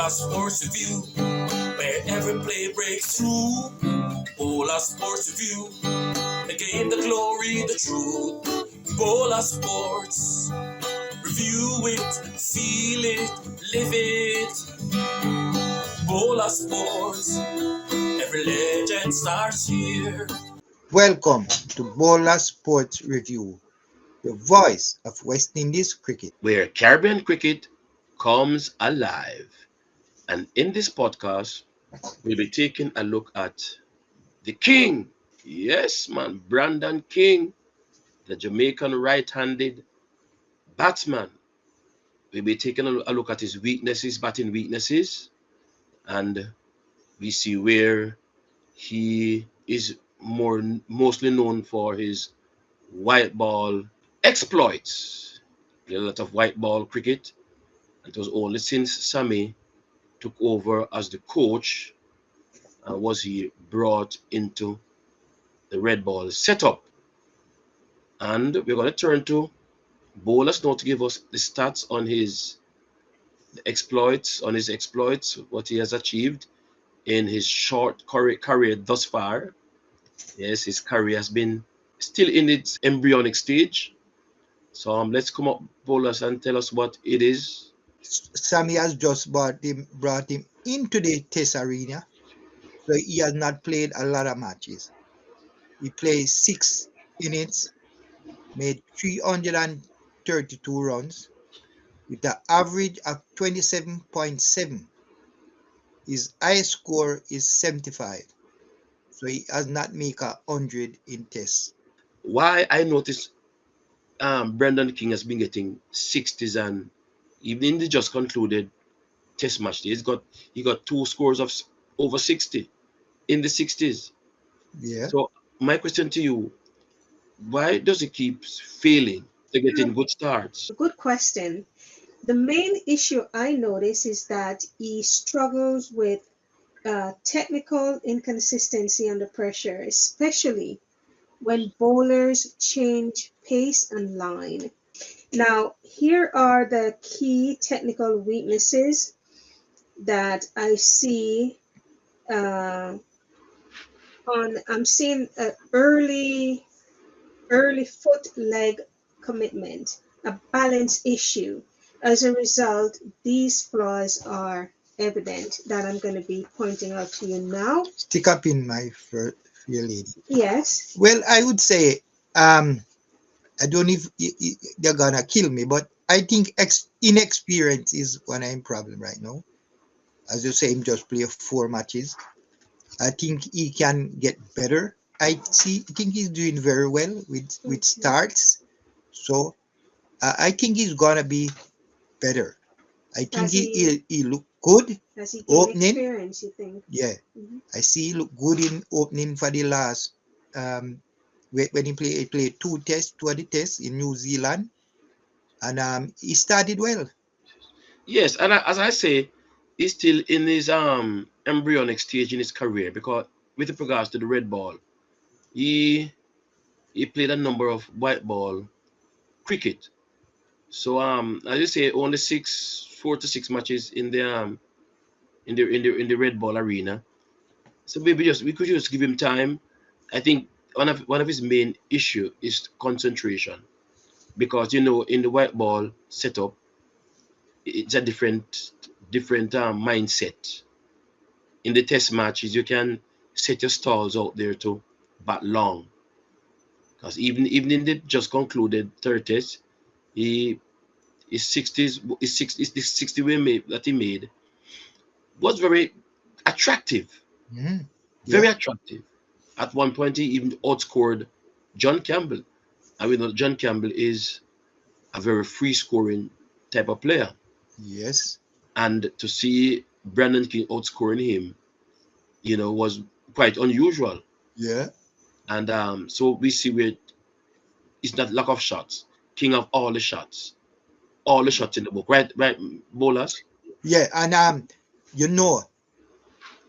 BOLAS Sports Review, where every play breaks through. BOLAS Sports Review, the game, the glory, the truth. BOLAS Sports, review it, feel it, live it. BOLAS Sports, every legend starts here. Welcome to BOLAS Sports Review, the voice of West Indies cricket. Where Caribbean cricket comes alive. And in this podcast, we'll be taking a look at the King. Yes, man, Brandon King, the Jamaican right-handed batsman. We'll be taking a look at his weaknesses, batting weaknesses, and we see where he is mostly known for his white ball exploits. Played a lot of white ball cricket. It was only since Sammy took over as the coach was he brought into the red ball setup. And we're going to turn to BOLAS now to give us the stats on his exploits, what he has achieved in his short career thus far. Yes, his career has been still in its embryonic stage. So let's come up, BOLAS, and tell us what it is. Sammy has just brought him into the Test arena, so he has not played a lot of matches. He played 6 innings, made 332 runs with an average of 27.7. His highest score is 75, so he has not made 100 in Tests. Why I noticed Brendan King has been getting 60s, and even in the just concluded test match, he got two scores of over 60 in the 60s. Yeah. So my question to you, why does he keep failing to get in good starts? Good question. The main issue I notice is that he struggles with technical inconsistency under pressure, especially when bowlers change pace and line. Now, here are the key technical weaknesses that I see uh, I'm seeing early foot leg commitment, a balance issue. As a result, these flaws are evident that I'm going to be pointing out to you now. Stick up in my fair lady. Yes. Well, I would say, I don't know if they're gonna kill me, but I think inexperience is one of problem right now. As you say, him just play 4 matches. I think he can get better. I think he's doing very well with starts. So I think he's gonna be better. I think As he he look good as he gain opening. experience, you think? Yeah, Mhm. I see he look good in opening for the last when he played 2 of the tests in New Zealand, and he started well. Yes, and as I say, he's still in his embryonic stage in his career because with regards to the red ball, he he played a number of white ball cricket. So as you say, only 4 to 6 matches in the red ball arena. So maybe just we could just give him time. I think one of his main issue is concentration because in the white ball setup, it's a different mindset. In the test matches, you can set your stalls out there to bat long because even in the just concluded third test, he his 60 that he made was very attractive, Mhm. very Yeah. attractive. At one point, he even outscored John Campbell. I mean, John Campbell is a very free scoring type of player. Yes. And to see Brandon King outscoring him, was quite unusual. Yeah. And so we see where it's not lack of shots, king of all the shots in the book, right? Right, bowlers. Yeah. And you know,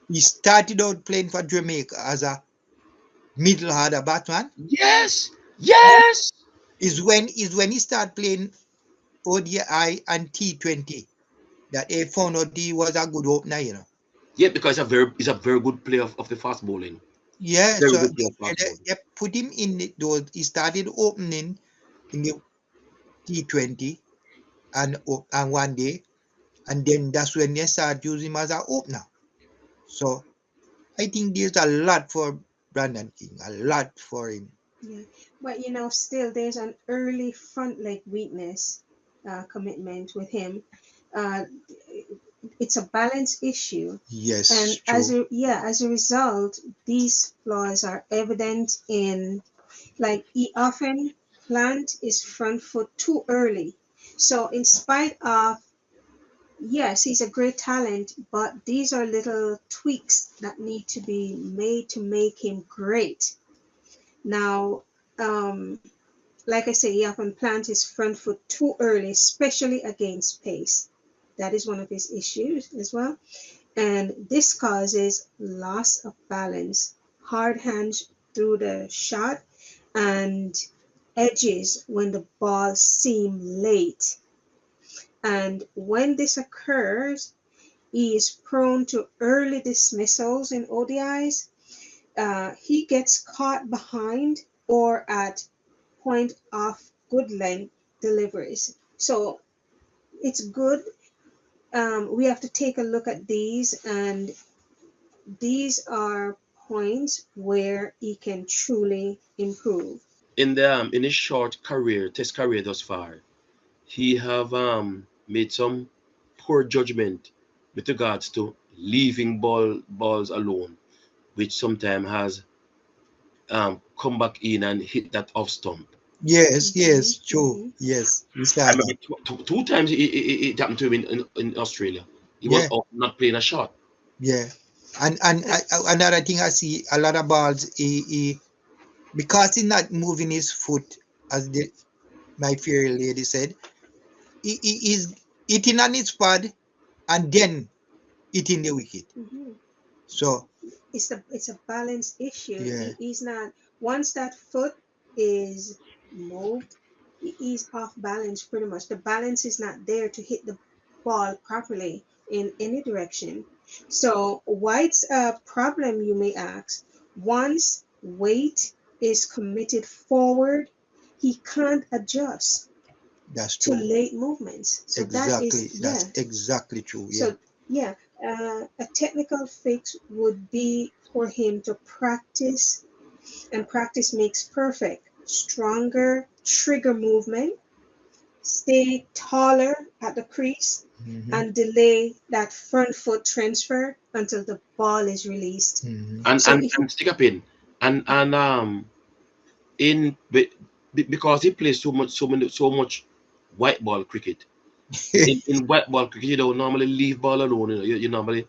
he started out playing for Jamaica as a middle order batsman. Yes, yes. Is when he started playing ODI and T20. that they found out he was a good opener, you know. Yeah, because it's a very good player of the fast bowling. Yeah, Very so good player of fast bowling. they put him in those. He started opening in the T20 and one day, and then that's when they start using him as an opener. So I think there's a lot for Brandon King, a lot for him. Yeah, but still there's an early front leg weakness commitment with him. Uh, it's a balance issue, and Yes, true. as a result, these flaws are evident in, like, he often plant his front foot too early. So in spite of, yes, he's a great talent, but these are little tweaks that need to be made to make him great. Now, like I say, he often plants his front foot too early, especially against pace. That is one of his issues as well. And this causes loss of balance, hard hands through the shot, and edges when the balls seem late. And when this occurs, he is prone to early dismissals in ODIs. He gets caught behind or at point of good length deliveries. So it's good. We have to take a look at these, and these are points where he can truly improve. In his short career, test career thus far, he have made some poor judgment with regards to leaving balls alone, which sometimes has come back in and hit that off stump. Yes, Hmm. yes, true. Hmm. Yes, we I saw remember that. two times it happened to him in Australia. He was Yeah, off not playing a shot. yeah. And another thing I see a lot of balls, because he's not moving his foot, as my fair lady said, he is hitting on his pad and then hitting the wicket. Hmm. So It's a balance issue. yeah, He's not, once that foot is moved, he's off balance pretty much. The balance is not there to hit the ball properly in any direction. So what's a problem, you may ask? Once weight is committed forward, he can't adjust that's to true. late movements. So that is, Exactly. That's yeah. exactly true. Yeah. So, yeah, a technical fix would be for him to practice, and practice makes perfect. Stronger trigger movement, stay taller at the crease, Hmm. and delay that front foot transfer until the ball is released. Hmm. and So, and, if and stick up in and in because he plays so much white ball cricket. In white ball cricket, you don't normally leave ball alone. You normally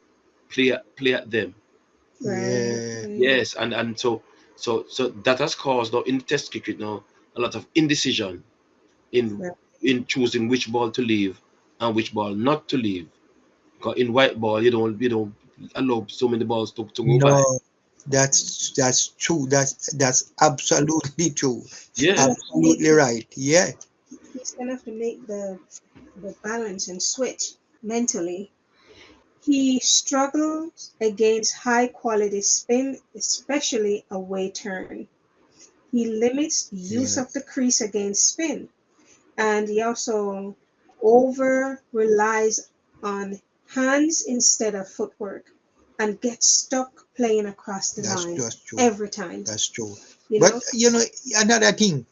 play at them. right, Yeah, right, Yes, and so that has caused now in test cricket now a lot of indecision in right. in choosing which ball to leave and which ball not to leave. Because in white ball, you don't allow so many balls to go by. no, that's true. That's absolutely true. Yeah, You have to make Absolutely right. Yeah, He's gonna have to make the balance and switch mentally. He struggles against high quality spin, especially away turn. He limits use yeah. of the crease against spin, and he also over relies on hands instead of footwork, and gets stuck playing across the That's line just true. every time. That's true. You But know, another thing,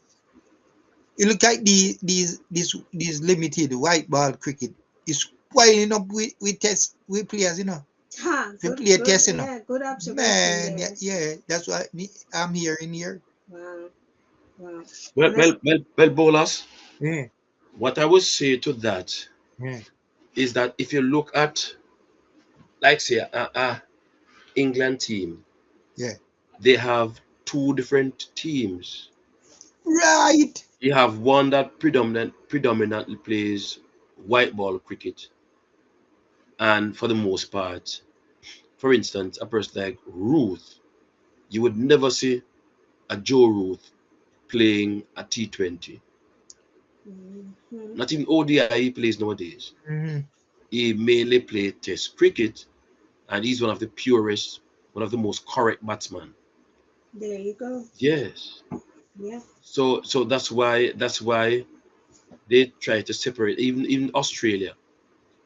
you look at these limited white ball cricket is piling up with players. ha, They good, play good, test. yeah, good observation Man, yeah, there. yeah, that's what I'm hearing here. Wow, wow, well, and well, well, well, Bolas. Yeah, What I would say to that yeah, is that if you look at, like, say, England team, yeah. they have two different teams. Right. You have one that predominantly plays white ball cricket, and for the most part, for instance, a person like Ruth, you would never see a Joe Ruth playing a T20. mhm. Not even ODI he plays nowadays. Mhm. He mainly played Test cricket, and he's one of the purest, one of the most correct batsmen. There you go. Yes. Yeah. So that's why they try to separate. Even Australia,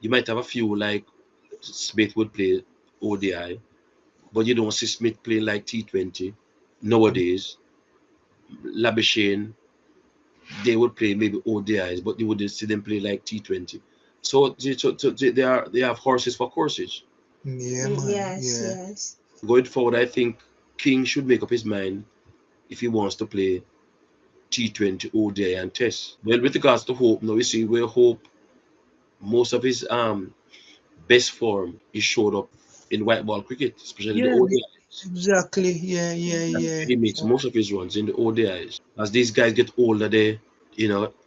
you might have a few like Smith would play ODI, but you don't see Smith playing like T20 nowadays. Labuschagne, they would play maybe ODIs, but you wouldn't see them play like T20. So they have horses for courses. Yeah, Mm, man. yes, Yeah. yes. Going forward, I think King should make up his mind if he wants to play T20, ODI, and Test. Well, with regards to Hope, now we see where Hope, most of his best form, he showed up in white ball cricket, especially the Yeah, ODIs. exactly. Yeah, yeah, And yeah. he makes most of his runs in the ODIs. As these guys get older, they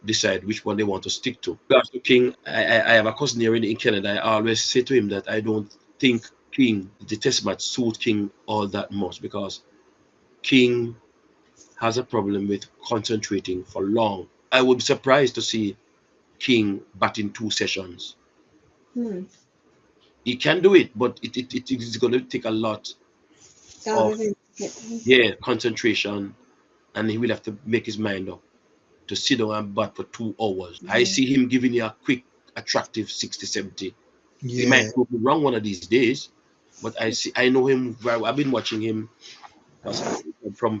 decide which one they want to stick to. Regards to King, I have a cousin here in Canada. I always say to him that I don't think King, the test match, suit King all that much because King has a problem with concentrating for long. I would be surprised to see King bat in 2 sessions. Hmm. He can do it, but it is going to take a lot Out of, of it. yeah, concentration, and he will have to make his mind up to sit down and bat for 2 hours. I Yeah. see him giving you a quick, attractive 60, 70. He Yeah. might prove me wrong one of these days, but I know him very well. I've been watching him from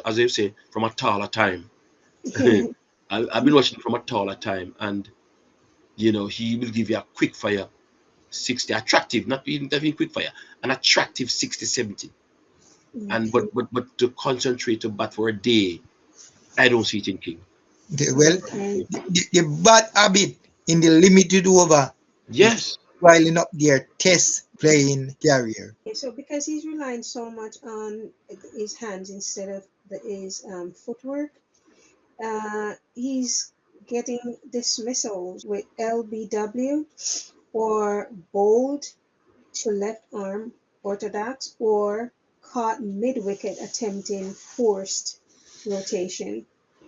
as they say, from a taller time. I've been watching from a taller time, and he will give you a quick fire 60, attractive, not even quick fire, an attractive 60, 70. And Okay. but to concentrate to bat for a day, I don't see it in King. Well, Okay. the bad habit in the limited over is Yes, piling up their test playing career. Okay, so because he's relying so much on his hands instead of his footwork, he's getting dismissals with LBW or bold to left arm orthodox or caught mid wicket attempting forced rotation,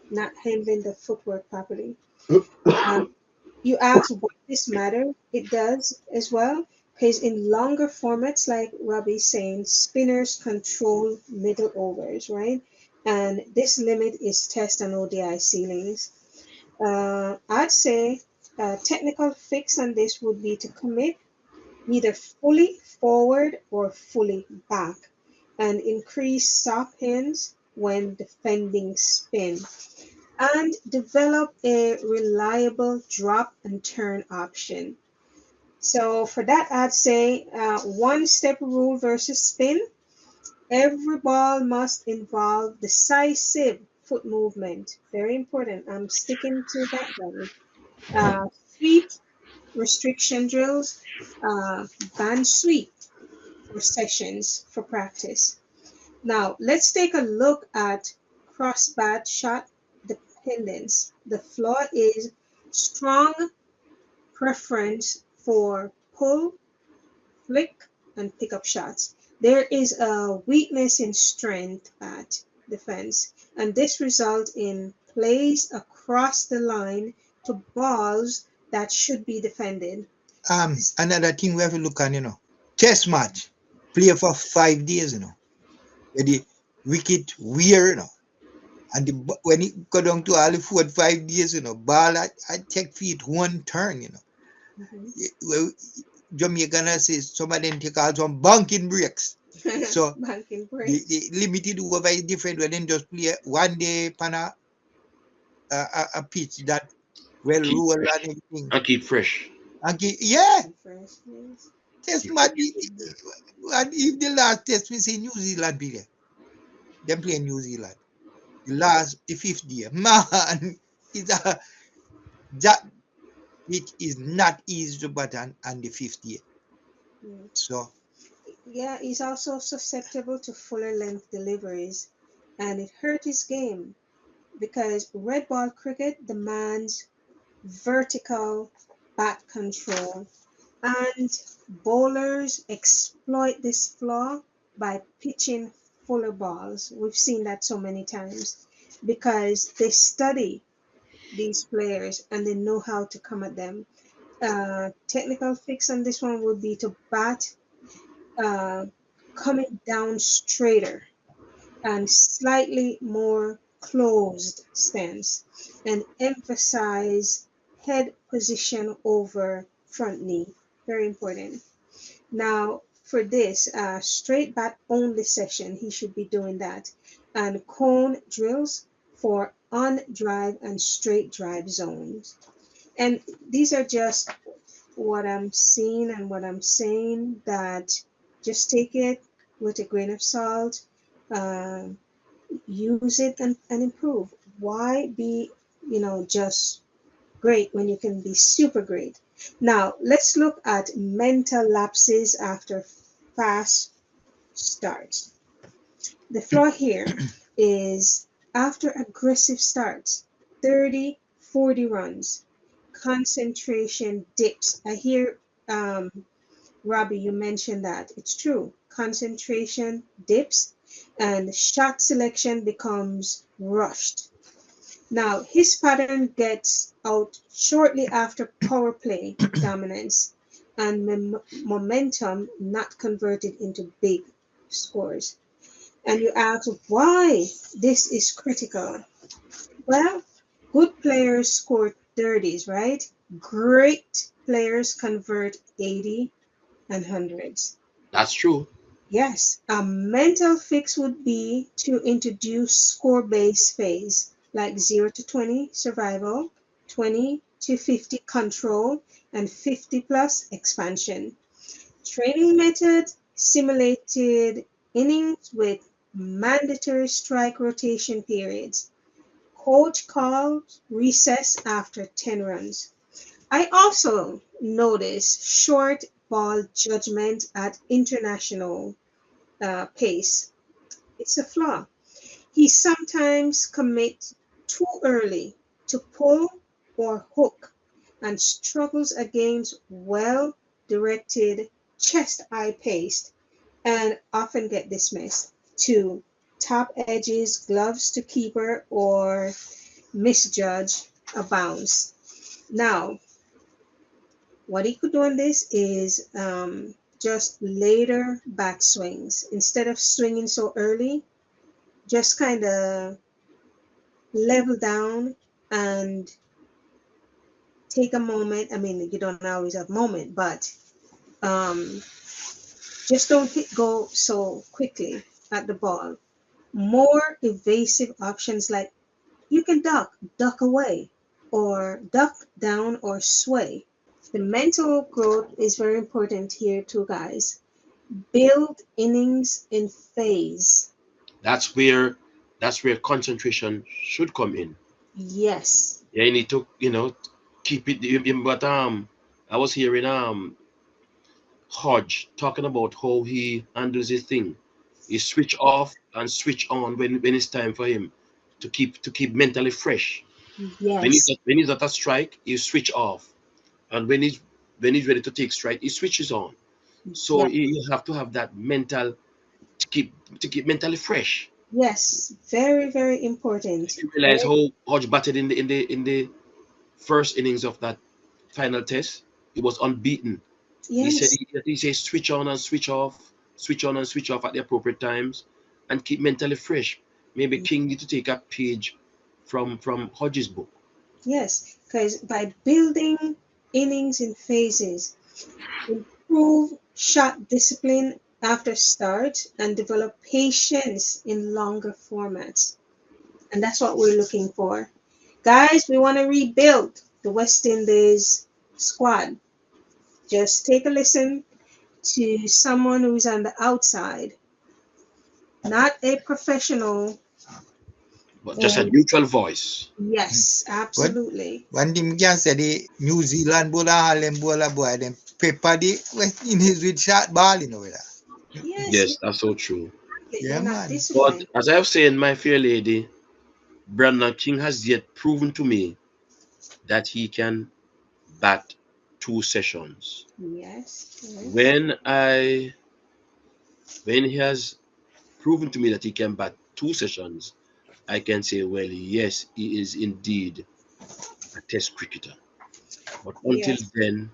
not handling the footwork properly. Um, you ask why this matter? It does as well, because in longer formats, like Robbie's saying, spinners control middle overs, right? And this limit is test and ODI ceilings. I'd say a technical fix on this would be to commit either fully forward or fully back and increase soft hands when defending spin and develop a reliable drop and turn option. So for that, I'd say one step rule versus spin. Every ball must involve decisive foot movement. Very important. I'm sticking to that, guys. Sweep restriction drills, band sweep for sessions for practice. Now, let's take a look at cross-bat shot dependence. The flaw is strong preference for pull, flick, and pickup shots. There is a weakness in strength bat defense, and this results in plays across the line to balls that should be defended. Another thing we have to look at, test match, play for 5 days, where the wicket wear, and when it go down to all the 4 or 5 days, ball I take feet one turn, Mhm. Well, Jamaican says some of them take out some banking breaks. So Banking the breaks. limited over is different when they just play one day pan a pitch that well keep roll and fresh everything. and keep fresh. And yeah, Fresh, yes. test Keep match. fresh. And if the last test we see New Zealand play, them play New Zealand. The fifth day, man, it's a that it is not easy to bat on the fifth day. Yeah. So Yeah, he's also susceptible to fuller length deliveries, and it hurt his game because red ball cricket demands vertical bat control, and bowlers exploit this flaw by pitching fuller balls. We've seen that so many times because they study these players and they know how to come at them. Technical fix on this one would be to bat uh, coming down straighter and slightly more closed stance and emphasize head position over front knee. Very important. Now, for this straight bat only session, he should be doing that. And cone drills for on drive and straight drive zones. And these are just what I'm seeing and what I'm saying, that just take it with a grain of salt. Uh, Use it and improve. Why be, just great when you can be super great? Now, let's look at mental lapses after fast starts. The flaw here is after aggressive starts, 30, 40 runs, concentration dips. I hear Robbie, you mentioned that. It's true. Concentration dips and shot selection becomes rushed. Now, his pattern gets out shortly after power play dominance and momentum not converted into big scores. And you ask why this is critical. Well, good players score 30s, right? Great players convert 80 and hundreds. That's true. Yes, a mental fix would be to introduce score-based phase like 0 to 20 survival, 20 to 50 control, and 50 plus expansion. Training method simulated innings with mandatory strike rotation periods. Coach calls recess after 10 runs. I also notice short ball judgment at international pace. It's a flaw. He sometimes commits too early to pull or hook and struggles against well directed chest eye pace and often get dismissed to top edges, gloves to keeper, or misjudge a bounce. Now, what he could do on this is just later back swings. Instead of swinging so early, just kind of level down and take a moment. I mean, you don't always have moment, but um, just don't go so quickly at the ball. More evasive options like you can duck away, or duck down or sway. The mental growth is very important here too, guys. Build innings in phase. That's where concentration should come in. Yes. Yeah, you need to, keep it. But I was hearing Hodge talking about how he handles his thing. He switch off and switch on when it's time for him to keep mentally fresh. Yes. When he's at a strike, he switch off, and when he's ready to take strike, he switches on. So Yeah. you have to have that mental to keep mentally fresh. Yes. Very, very important. If you realize Very. how Hodge batted in the first innings of that final test, he was unbeaten. He said Yes. he says switch on and switch off, switch on and switch off at the appropriate times, and keep mentally fresh. Maybe King need to take a page from Hodges' book. Yes. Because by building innings in phases, improve shot discipline after start and develop patience in longer formats. And that's what we're looking for. Guys, we want to rebuild the West Indies squad. Just take a listen to someone who's on the outside, not a professional. But just a And neutral voice. yes, But absolutely. one thing we can say, the New Zealand bowler, Harlem bowler boy, them pepper the West Indies with shot ball, Yes, Yes, that's so true. Yeah, they're not man. But disciplined. as I have said, my fair lady, Brandon King has yet proven to me that he can bat 2 sessions. Yes, yes, When I when he has proven to me that he can bat 2 sessions, I can say, well, yes, he is indeed a test cricketer. But until Yes. then,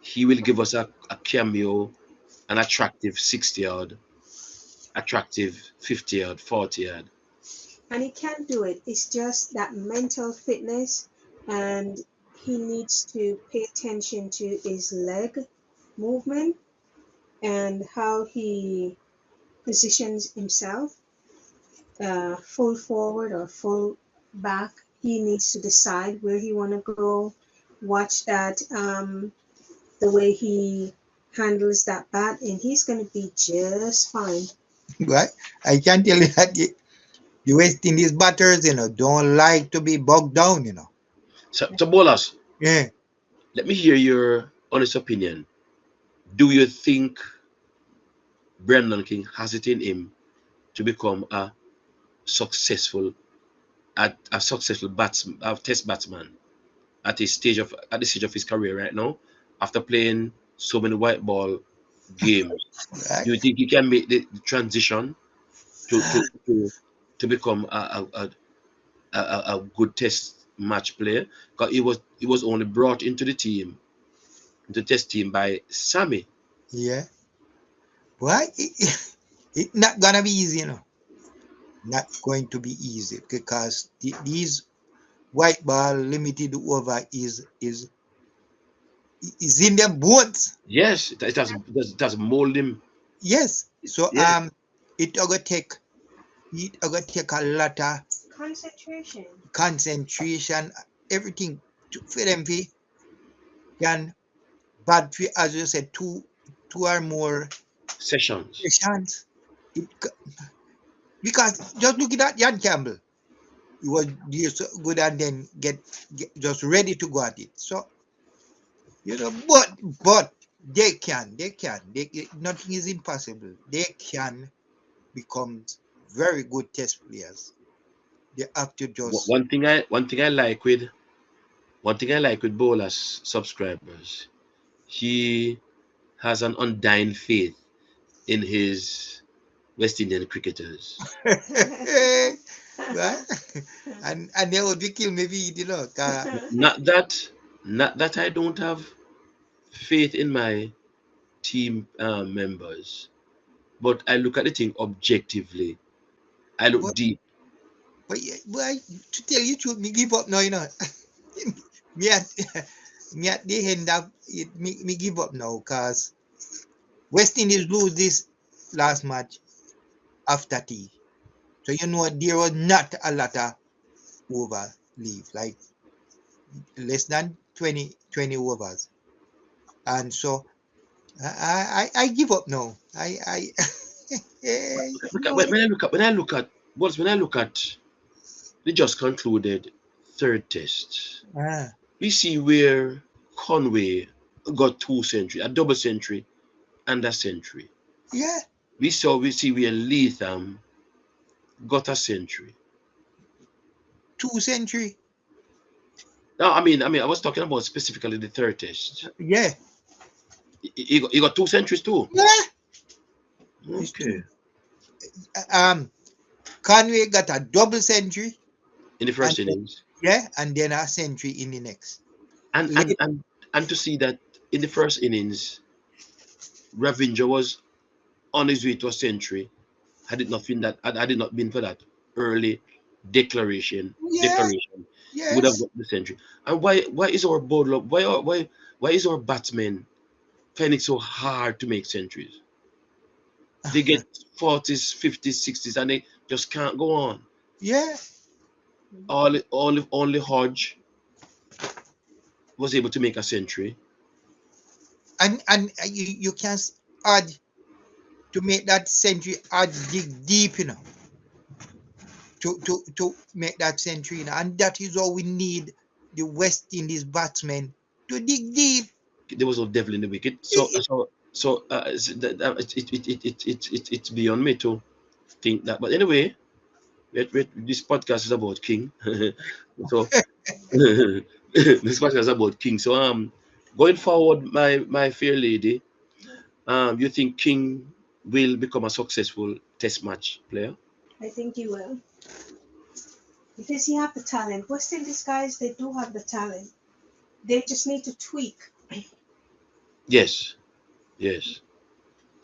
he will give us a cameo, an attractive 60 yard, attractive 50 yard, 40 yard. And he can do it. It's just that mental fitness, and he needs to pay attention to his leg movement and how he positions himself, full forward or full back. He needs to decide where he want to go. Watch that, the way he handles that bat, and he's going to be just fine. Right? I can tell you that the West Indies batters, don't like to be bogged down. So Bolas, Yeah. let me hear your honest opinion. Do you think Brendan King has it in him to become successful a successful test batsman at the stage of his career right now, after playing so many white ball games? Right? Do you think he can make the transition to become a good test match player? Because he was only brought into the team, the test team, by Sammy. Yeah. Why? It not gonna be easy. Not going to be easy because these white ball limited over is in them bones. Yes, it has molded him. Yes. So Yeah, it gonna take a lot of Concentration. concentration, everything for them to can but for, as you said, two or more sessions. sessions. It, because just look at that Jan Campbell. He was just good and then get just ready to go at it. So but nothing is impossible. They can become very good test players. They have to just One thing I like with Bolas subscribers, he has an undying faith in his West Indian cricketers. right? And they would be kill maybe Not that, not that I don't have faith in my team members, but I look at the thing objectively. I look but deep. but to tell you truth, me give up now. me at me at the end of it, me give up now because West Indies lose this last match after tea. So there was not a lot of over leave, like less than 20 overs. And so I give up now. Eh, Look at, when I look at the just concluded third test, ah, we see where Conway got two century, a double century and a century. yeah, We see where Latham got a century. 2 century. No, I was talking about specifically the third test. Yeah, He got two centuries too. yeah. It's Okay. true. Conway got a double century, In the and first innings, yeah, and then a century in the next. and and Late, and and to see that in the first innings, Ravinger was on his way to a century. Had it not been for that early yeah, declaration, he would have yes. got the century. And why is our bowler why is our batsmen finding it so hard to make centuries? They get 40s, 50s, 60s, and they just can't go on. Yeah, Only Hodge was able to make a century. and you can add to make that century add dig deep, to make that century, and that is all we need the West Indies batsmen to dig deep. There was no devil in the wicket. So Eh, so so it's beyond me to think that. But anyway, this podcast is about King. So this podcast is about King. So going forward, my fair lady, you think King will become a successful test match player? I think he will. Because he have the talent. West Indies guys, they do have the talent. They just need to tweak. Yes, yes.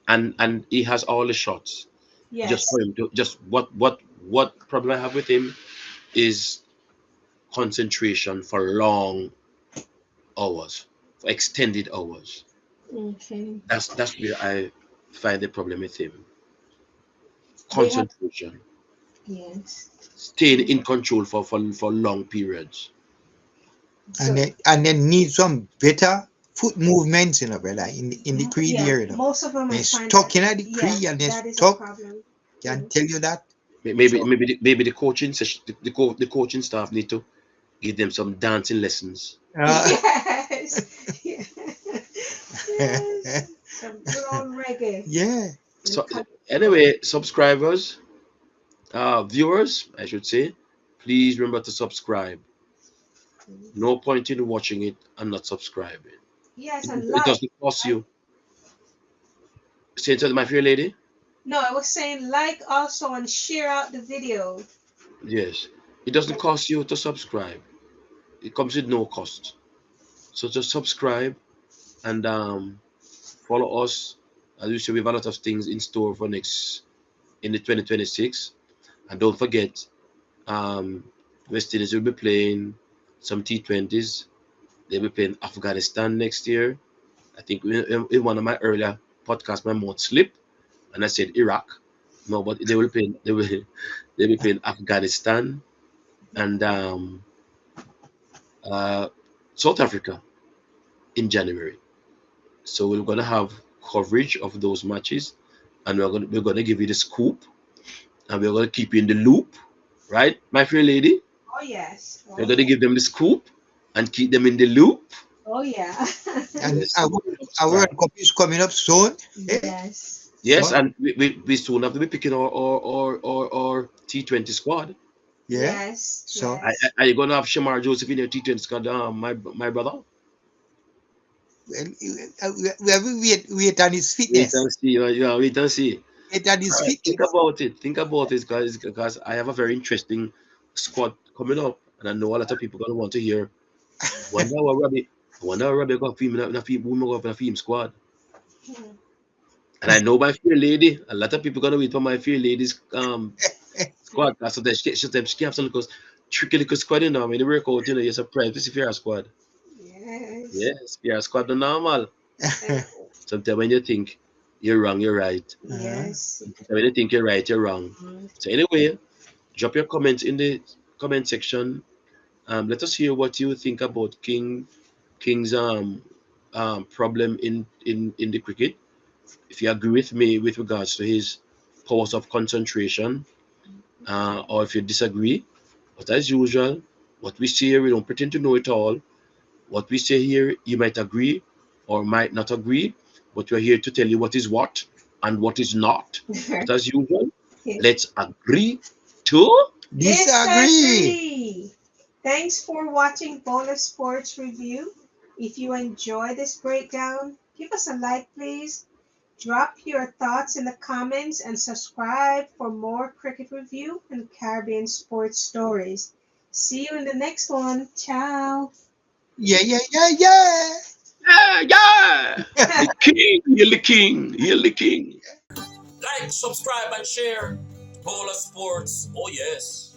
And he has all the shots. Just Yes. for him to just what problem I have with him is concentration for long hours, for extended hours. Okay. That's where I find the problem with him. They have, Concentration, yes. staying in control for long periods. So and then need some better foot movements, brother, in the creed yeah, here. most of them I They're find that, stuck in the yeah, creed and they're that is a stuck. problem. Can Mm. tell you that. Maybe So maybe the coaching session, the coaching staff need to give them some dancing lessons. uh, Yes. Yeah. Yes. Some good old reggae yeah, and So country music. anyway, subscribers, viewers, I should say, please remember to subscribe. No point in watching it and not subscribing. Yes, It, and it like. doesn't cost I, you. Say to my fair lady. no, I was saying like also and share out the video. Yes, it doesn't cost you to subscribe. It comes with no cost. So just subscribe and follow us. As you say, we have a lot of things in store for next in the 2026. And don't forget, um, West Indies will be playing some T20s. They'll be playing Afghanistan next year. I think in one of my earlier podcasts, my mouth slipped and I said Iraq. No, but they'll be playing Afghanistan and uh, South Africa in January. So we're gonna have coverage of those matches, and we're gonna give you the scoop, and we're gonna keep you in the loop, right, my fair lady? Oh yes. We're Oh gonna yeah. give them the scoop and keep them in the loop. Oh yeah. and Yes, so our World subscribe. Cup is coming up soon. Eh? Yes. Yes, So and we soon have to be picking our T20 squad. yeah, Yes. so Yes. Are you gonna have Shamar Joseph in your T20 squad, my brother? well, we have to wait on his Wait fitness. and see. Wait and see. Wait on All his right, think fitness. about it. Think about it, guys, because I have a very interesting squad coming up, and I know a lot of people gonna want to hear. Wonder what Robbie. I wonder how Robbie got film in a film. Woman got in a film squad, Hmm. and I know my fair lady. A lot of people gonna wait for my fair lady's squad. So they she have some little tricky little squad in now. When they work out, you're surprised. This is fair squad. Yes. Yes, fair squad, the normal. And Sometimes when you think you're wrong, you're right. Uh-huh. yes. Sometimes when you think you're right, you're wrong. So anyway, drop your comments in the comment section. Let us hear what you think about King's problem in the cricket. If you agree with me with regards to his powers of concentration, or if you disagree. But as usual, what we say here, we don't pretend to know it all. What we say here, you might agree or might not agree, but we're here to tell you what is what and what is not. But as usual, let's agree to. Disagree. Disagree. Thanks for watching BOLAS Sports Review. If you enjoy this breakdown, give us a like, please. Drop your thoughts in the comments and subscribe for more cricket review and Caribbean sports stories. See you in the next one. Ciao. Yeah, yeah, yeah, yeah. Yeah, yeah! The king, you're the king, you're the king. Like, subscribe, and share. Bola Sports. Oh, yes.